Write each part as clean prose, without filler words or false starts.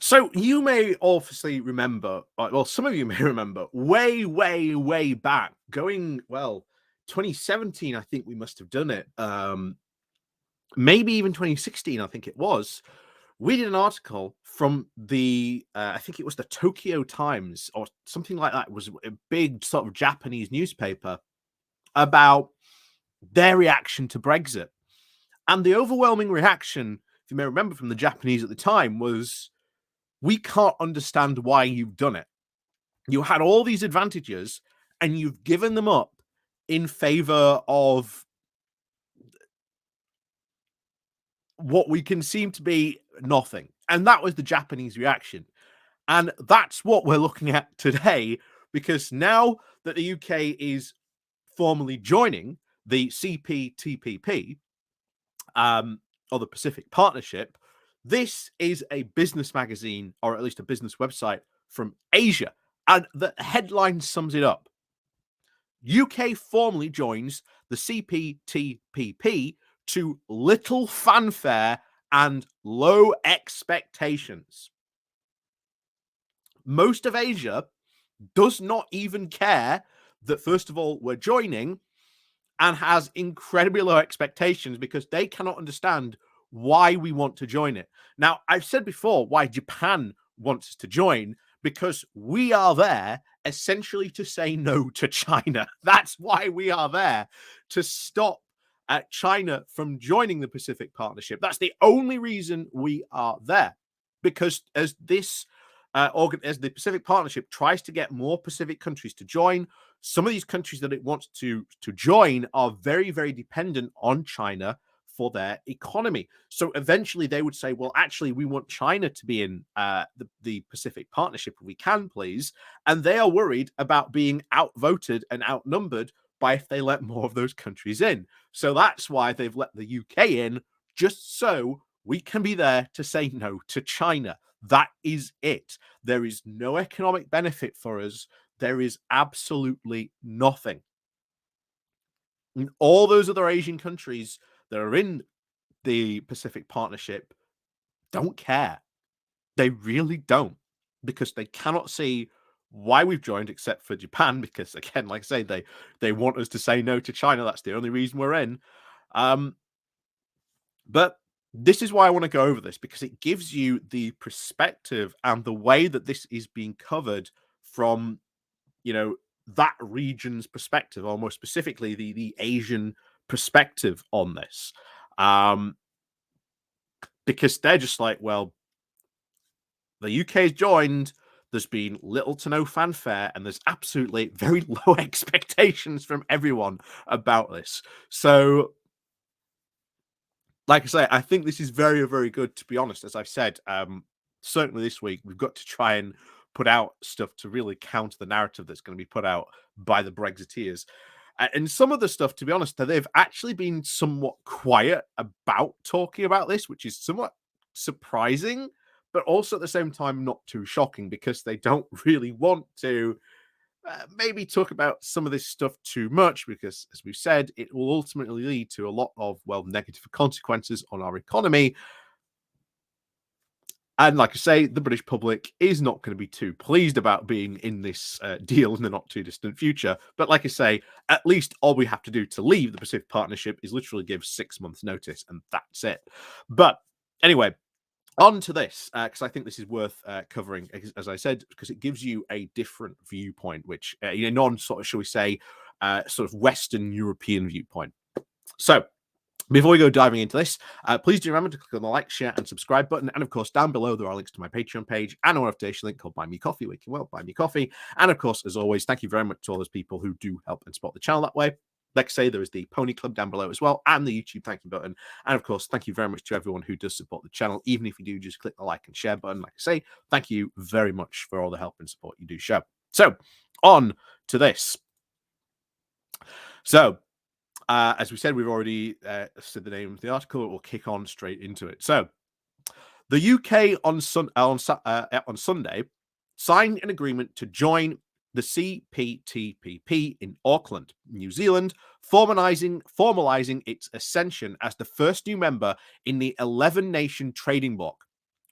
So you may obviously remember, well, some of you may remember, way, way, way back, going 2017. I think we must have done it. Maybe even 2016. I think it was. We did an article from the, I think it was the Tokyo Times or something like that. It was a big sort of Japanese newspaper about their reaction to Brexit, and the overwhelming reaction, if you may remember from the Japanese at the time, was, we can't understand why you've done it. You had all these advantages and you've given them up in favor of what we can seem to be nothing. And that was the Japanese reaction. And that's what we're looking at today, because now that the UK is formally joining the CPTPP, or the Pacific Partnership, this is a business magazine, or at least a business website from Asia. And the headline sums it up. UK formally joins the CPTPP to little fanfare and low expectations. Most of Asia does not even care that, first of all, we're joining, and has incredibly low expectations because they cannot understand why we want to join it. Now, I've said before why Japan wants us to join, because we are there essentially to say no to China. That's why we are there, to stop China from joining the Pacific Partnership. That's the only reason we are there, because as this as the Pacific Partnership tries to get more Pacific countries to join, some of these countries that it wants to join are very, very dependent on China for their economy. So eventually they would say, well, actually, we want China to be in the Pacific Partnership if we can, please. And they are worried about being outvoted and outnumbered by if they let more of those countries in. So that's why they've let the UK in, just so we can be there to say no to China. That is it. There is no economic benefit for us. There is absolutely nothing. And all those other Asian countries that are in the Pacific Partnership don't care. They really don't, because they cannot see why we've joined, except for Japan, because again, like I say, they want us to say no to China. That's the only reason we're in. But this is why I want to go over this, because it gives you the perspective and the way that this is being covered from, that region's perspective, or more specifically, the Asian perspective on this. Because they're just like, well, the UK's joined, there's been little to no fanfare, and there's absolutely very low expectations from everyone about this. So, like I say, I think this is very, very good, to be honest. As I've said, certainly this week, we've got to try and put out stuff to really counter the narrative that's going to be put out by the Brexiteers. And some of the stuff, to be honest, they've actually been somewhat quiet about talking about this, which is somewhat surprising, but also at the same time not too shocking, because they don't really want to maybe talk about some of this stuff too much, because, as we've said, it will ultimately lead to a lot of, negative consequences on our economy. And like I say, the British public is not going to be too pleased about being in this deal in the not too distant future. But like I say, at least all we have to do to leave the Pacific Partnership is literally give 6 months notice, and that's it. But anyway, on to this, because I think this is worth covering, as I said, because it gives you a different viewpoint, which, non sort of, shall we say, sort of Western European viewpoint. So, before we go diving into this, please do remember to click on the like, share, and subscribe button. And of course, down below, there are links to my Patreon page and a notification link called Buy Me Coffee, where you can, buy me coffee. And of course, as always, thank you very much to all those people who do help and support the channel that way. Like I say, there is the Pony Club down below as well, and the YouTube thank you button. And of course, thank you very much to everyone who does support the channel. Even if you do just click the like and share button, like I say, thank you very much for all the help and support you do show. So, on to this. So, as we said, we've already said the name of the article. We'll kick on straight into it. So, the UK on Sunday signed an agreement to join the CPTPP in Auckland, New Zealand, formalizing its ascension as the first new member in the 11-nation trading bloc.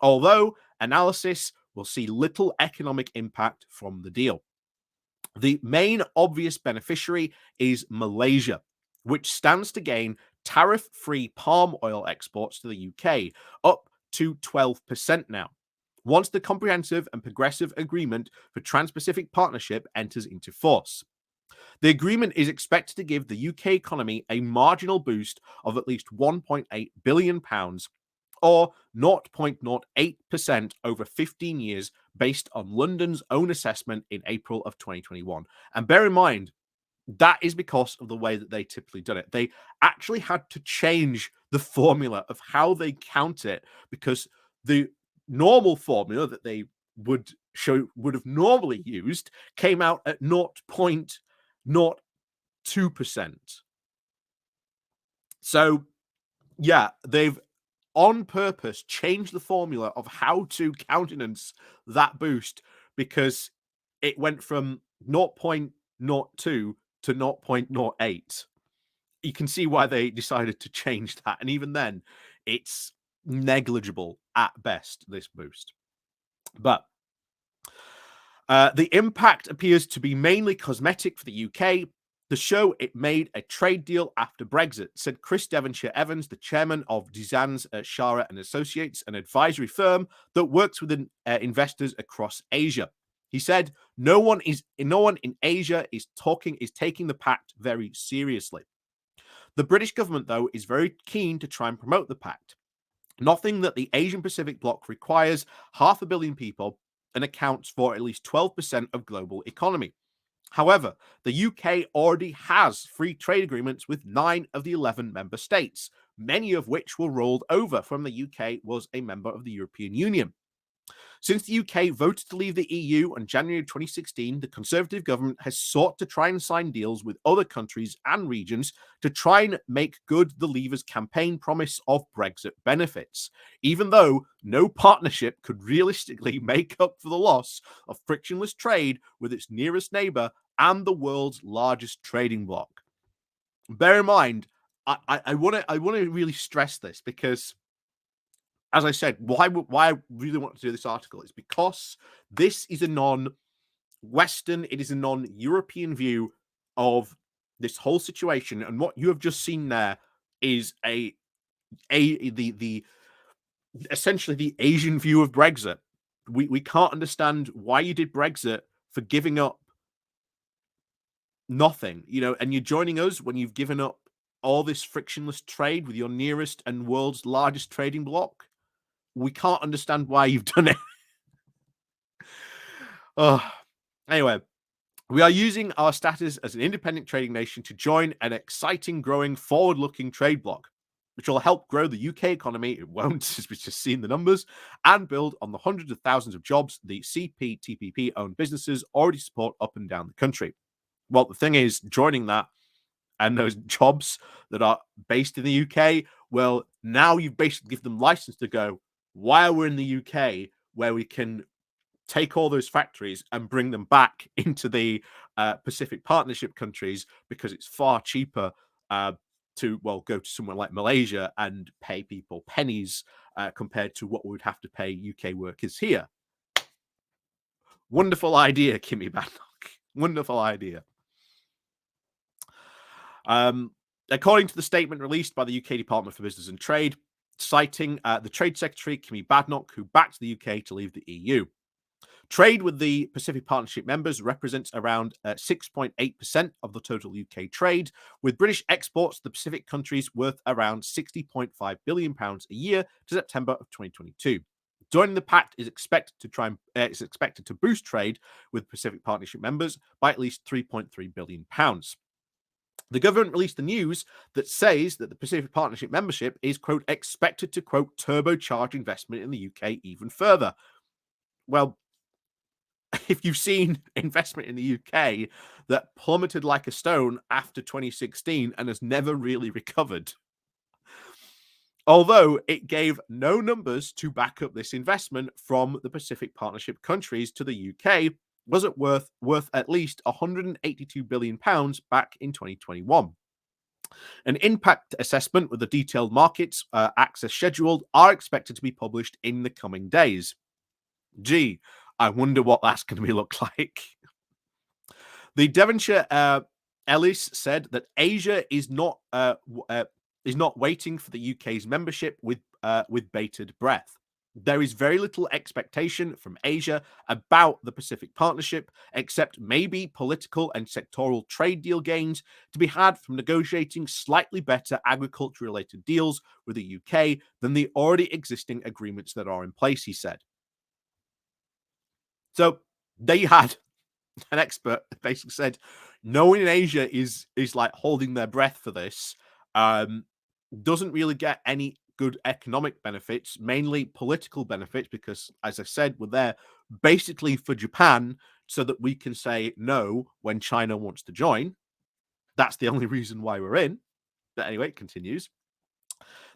although analysis will see little economic impact from the deal. The main obvious beneficiary is Malaysia, which stands to gain tariff-free palm oil exports to the UK, up to 12% now, once the Comprehensive and Progressive Agreement for Trans-Pacific Partnership enters into force. The agreement is expected to give the UK economy a marginal boost of at least £1.8 billion, or 0.08% over 15 years, based on London's own assessment in April of 2021. And bear in mind, that is because of the way that they typically done it. They actually had to change the formula of how they count it, because the normal formula that they would have normally used came out at 0.02%. So yeah, they've on purpose changed the formula of how to countenance that boost, because it went from 0.02 to 0.08. You can see why they decided to change that. And even then, it's negligible at best, this boost. But the impact appears to be mainly cosmetic for the UK. The show it made a trade deal after Brexit, said Chris Devonshire Evans, the chairman of Dizans Shara and Associates, an advisory firm that works with investors across Asia. He said, "No one in Asia is taking the pact very seriously. The British government, though, is very keen to try and promote the pact, nothing that the Asian Pacific bloc requires 500 million people and accounts for at least 12% of global economy. However, the UK already has free trade agreements with 9 of the 11 member states, many of which were rolled over from the UK was a member of the European Union. Since the UK voted to leave the EU in January 2016, the Conservative government has sought to try and sign deals with other countries and regions to try and make good the Leavers' campaign promise of Brexit benefits, even though no partnership could realistically make up for the loss of frictionless trade with its nearest neighbour and the world's largest trading bloc." Bear in mind, I want to really stress this, because, as I said, why I really want to do this article is because this is a non-Western, it is a non-European view of this whole situation, and what you have just seen there is the essentially the Asian view of Brexit. We can't understand why you did Brexit for giving up nothing, and you're joining us when you've given up all this frictionless trade with your nearest and world's largest trading bloc. We can't understand why you've done it. Anyway, we are using our status as an independent trading nation to join an exciting, growing, forward-looking trade bloc, which will help grow the UK economy. It won't, as we've just seen the numbers, and build on the hundreds of thousands of jobs the CPTPP-owned businesses already support up and down the country. Well, the thing is, joining that and those jobs that are based in the UK, well, now you've basically given them license to go, while we're in the UK, where we can take all those factories and bring them back into the Pacific Partnership countries, because it's far cheaper to go to somewhere like Malaysia and pay people pennies compared to what we would have to pay UK workers here. Wonderful idea, Kimmy Badnock. Wonderful idea. According to the statement released by the UK Department for Business and Trade, citing the Trade Secretary, Kimmy Badnock, who backed the UK to leave the EU. Trade with the Pacific Partnership members represents around 6.8% of the total UK trade, with British exports to the Pacific countries worth around £60.5 billion a year to September of 2022. Joining the pact is expected to boost trade with Pacific Partnership members by at least £3.3 billion. The government released the news that says that the Pacific Partnership membership is, quote, expected to, quote, turbocharge investment in the UK even further. Well, if you've seen investment in the UK that plummeted like a stone after 2016 and has never really recovered, although it gave no numbers to back up this investment from the Pacific Partnership countries to the UK, was it worth at least £182 billion back in 2021. An impact assessment with a detailed markets access schedule are expected to be published in the coming days. Gee, I wonder what that's going to be look like. The Devonshire Ellis said that Asia is not waiting for the UK's membership with bated breath. There is very little expectation from Asia about the Pacific Partnership, except maybe political and sectoral trade deal gains to be had from negotiating slightly better agriculture-related deals with the UK than the already existing agreements that are in place, he said. So they had an expert basically said no one in Asia is like holding their breath for this. Um, doesn't really get any good economic benefits, mainly political benefits, because as I said, we're there basically for Japan so that we can say no when China wants to join. That's the only reason why we're in. But anyway, it continues.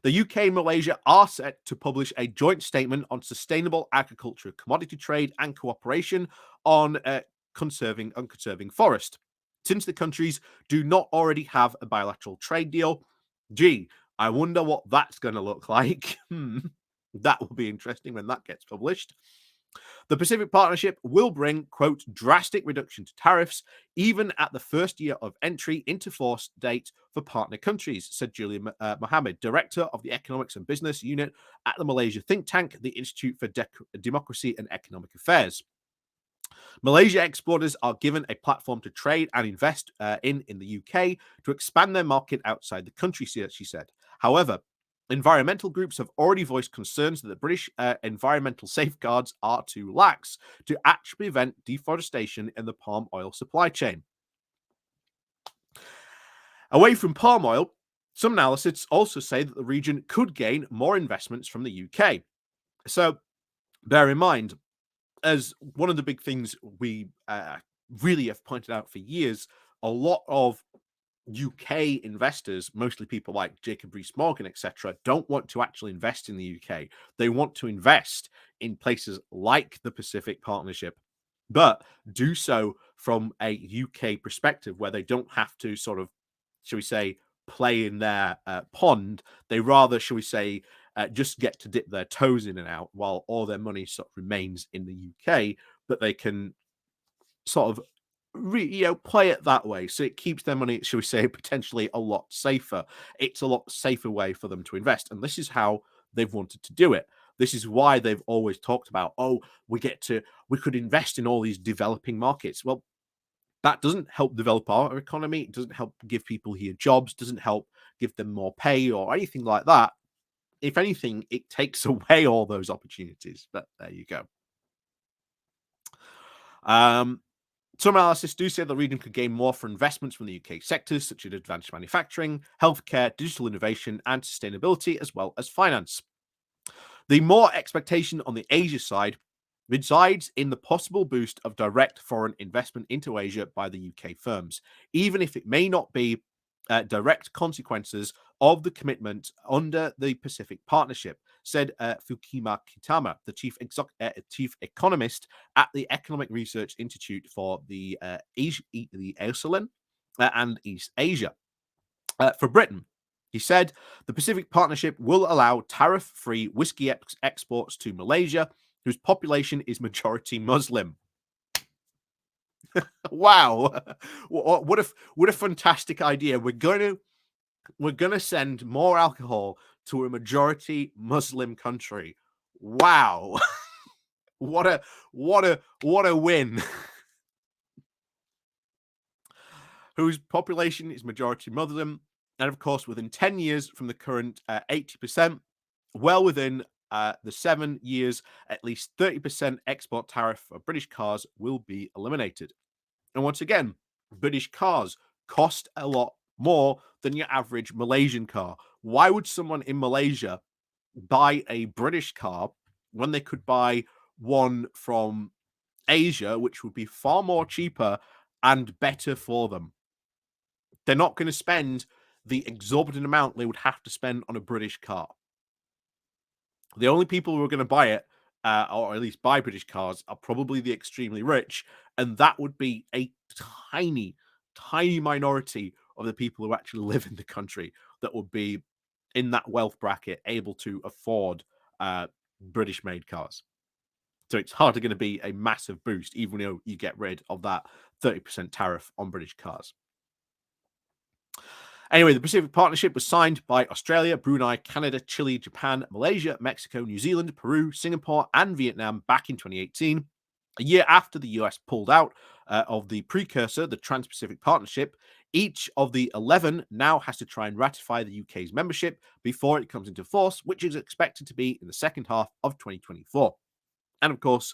The UK and Malaysia are set to publish a joint statement on sustainable agriculture, commodity trade, and cooperation on conserving forest. Since the countries do not already have a bilateral trade deal, gee, I wonder what that's going to look like. That will be interesting when that gets published. The Pacific Partnership will bring, quote, drastic reduction to tariffs, even at the first year of entry into force date for partner countries, said Julia Mohammed, director of the Economics and Business Unit at the Malaysia think tank, the Institute for Democracy and Economic Affairs. Malaysia exporters are given a platform to trade and invest in the UK to expand their market outside the country, she said. However, environmental groups have already voiced concerns that the British environmental safeguards are too lax to actually prevent deforestation in the palm oil supply chain. Away from palm oil, some analysts also say that the region could gain more investments from the UK. So bear in mind, as one of the big things we really have pointed out for years, a lot of UK investors, mostly people like Jacob Rees-Mogg, etc., don't want to actually invest in the UK. They want to invest in places like the Pacific Partnership, but do so from a UK perspective where they don't have to sort of, shall we say, play in their pond. They rather, shall we say, just get to dip their toes in and out while all their money sort of remains in the UK, but they can sort of play it that way. So it keeps their money, shall we say, potentially a lot safer. It's a lot safer way for them to invest. And this is how they've wanted to do it. This is why they've always talked about, oh, we could invest in all these developing markets. Well, that doesn't help develop our economy. It doesn't help give people here jobs, doesn't help give them more pay or anything like that. If anything, it takes away all those opportunities. But there you go. Some analysts do say the region could gain more for investments from the UK sectors such as advanced manufacturing, healthcare, digital innovation, and sustainability, as well as finance. The more expectation on the Asia side resides in the possible boost of direct foreign investment into Asia by the UK firms, even if it may not be direct consequences of the commitment under the Pacific Partnership, said Fukima Kitama, the chief economist at the Economic Research Institute for the ASEAN and East Asia. For Britain, he said the Pacific Partnership will allow tariff-free whiskey exports to Malaysia, whose population is majority Muslim. Wow, what a fantastic idea! We're gonna send more alcohol to a majority Muslim country. Wow, what a win! Whose population is majority Muslim, and of course, within 10 years from the current 80%, well within the 7 years, at least 30% export tariff for British cars will be eliminated. And once again, British cars cost a lot more than your average Malaysian car. Why would someone in Malaysia buy a British car when they could buy one from Asia, which would be far more cheaper and better for them? They're not going to spend the exorbitant amount they would have to spend on a British car. The only people who are going to buy it, or at least buy British cars, are probably the extremely rich, and that would be a tiny, tiny minority of the people who actually live in the country that would be in that wealth bracket able to afford British made cars. So it's hardly going to be a massive boost, even though you get rid of that 30% tariff on British cars. Anyway, the Pacific Partnership was signed by Australia, Brunei, Canada, Chile, Japan, Malaysia, Mexico, New Zealand, Peru, Singapore, and Vietnam back in 2018. A year after the US pulled out of the precursor, the Trans Pacific Partnership, each of the 11 now has to try and ratify the UK's membership before it comes into force, which is expected to be in the second half of 2024. And of course,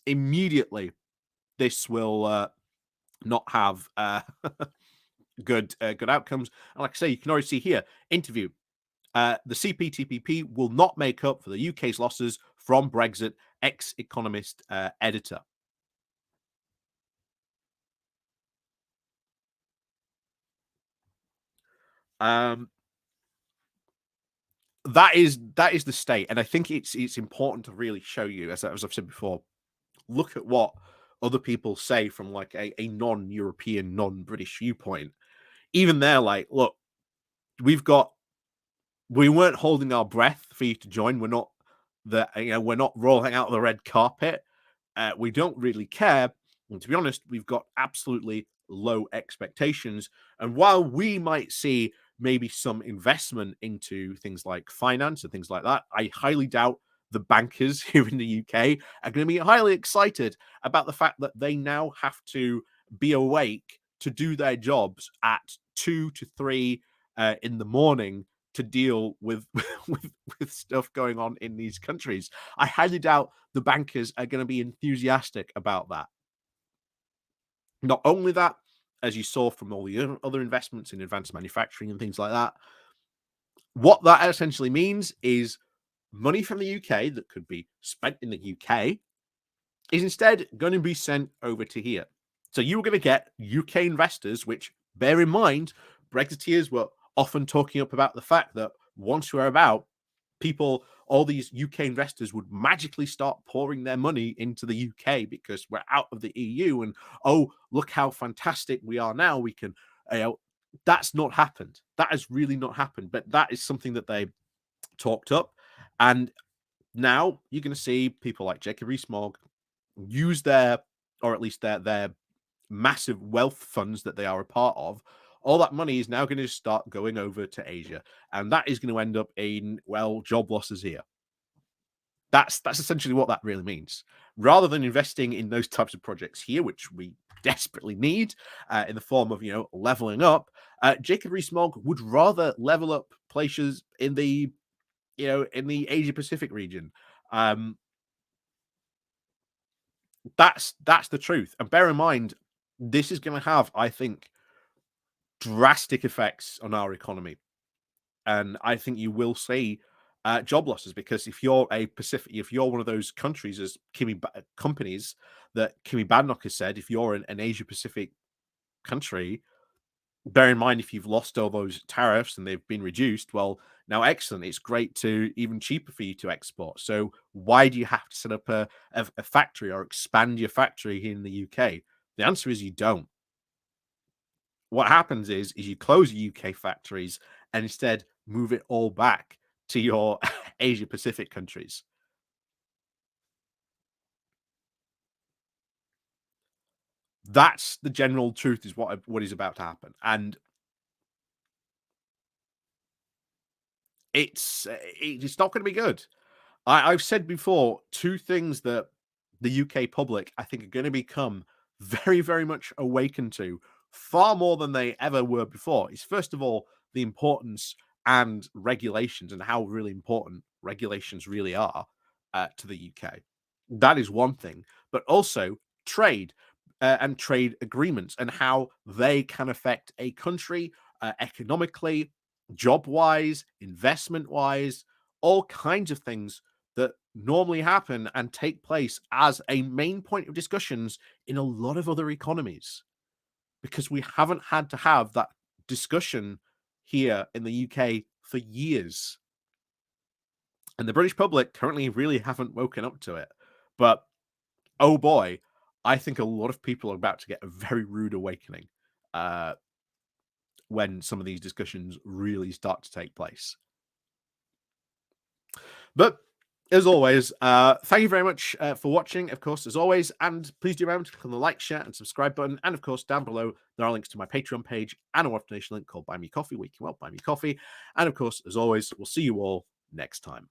immediately this will not have good outcomes. And like I say, you can already see here, interview. The CPTPP will not make up for the UK's losses from Brexit, ex-economist editor. Um, that is the state, and I think it's important to really show you, as I've said before, look at what other people say from like a non-European, non-British viewpoint. Even they're like, look, we've got we weren't holding our breath for you to join. We're not rolling out the red carpet. We don't really care. And to be honest, we've got absolutely low expectations. And while we might see maybe some investment into things like finance and things like that, I highly doubt the bankers here in the UK are going to be highly excited about the fact that they now have to be awake to do their jobs at 2 to 3 in the morning to deal with, with stuff going on in these countries. I highly doubt the bankers are going to be enthusiastic about that. Not only that, as you saw from all the other investments in advanced manufacturing and things like that, what that essentially means is money from the UK that could be spent in the UK is instead going to be sent over to here. So you're going to get UK investors, which, bear in mind, Brexiteers were often talking up about the fact that once we're about, all these UK investors would magically start pouring their money into the UK because we're out of the EU. And oh, look how fantastic we are now. We can, that's not happened. That has really not happened. But that is something that they talked up. And now you're going to see people like Jacob Rees-Mogg use their, or at least their massive wealth funds that they are a part of. All that money is now going to start going over to Asia, and that is going to end up in, well, job losses here. That's essentially what that really means. Rather than investing in those types of projects here, which we desperately need in the form of leveling up, Jacob Rees-Mogg would rather level up places in the in the Asia Pacific region. That's the truth. And bear in mind, this is going to have, I think, drastic effects on our economy. And I think you will see job losses, because if you're if you're one of those countries, as companies that Kimi Badnock has said, if you're an Asia Pacific country, bear in mind, if you've lost all those tariffs and they've been reduced, well, now excellent, it's great to even cheaper for you to export. So why do you have to set up a factory or expand your factory here in the UK? The answer is you don't. What happens is you close UK factories and instead move it all back to your Asia Pacific countries. That's the general truth, is what is about to happen. And it's not going to be good. I've said before, two things that the UK public, I think, are going to become very, very much awakened to, far more than they ever were before, is, first of all, the importance and regulations, and how really important regulations really are to the UK. That is one thing, but also trade and trade agreements, and how they can affect a country economically, job wise, investment wise, all kinds of things that normally happen and take place as a main point of discussions in a lot of other economies, because we haven't had to have that discussion here in the UK for years. And the British public currently really haven't woken up to it. But oh boy, I think a lot of people are about to get a very rude awakening. Uh, when some of these discussions really start to take place. But as always, thank you very much for watching, of course, as always. And please do remember to click on the like, share, and subscribe button. And of course, down below, there are links to my Patreon page and a one-off donation link called Buy Me Coffee, where you can buy me coffee. And of course, as always, we'll see you all next time.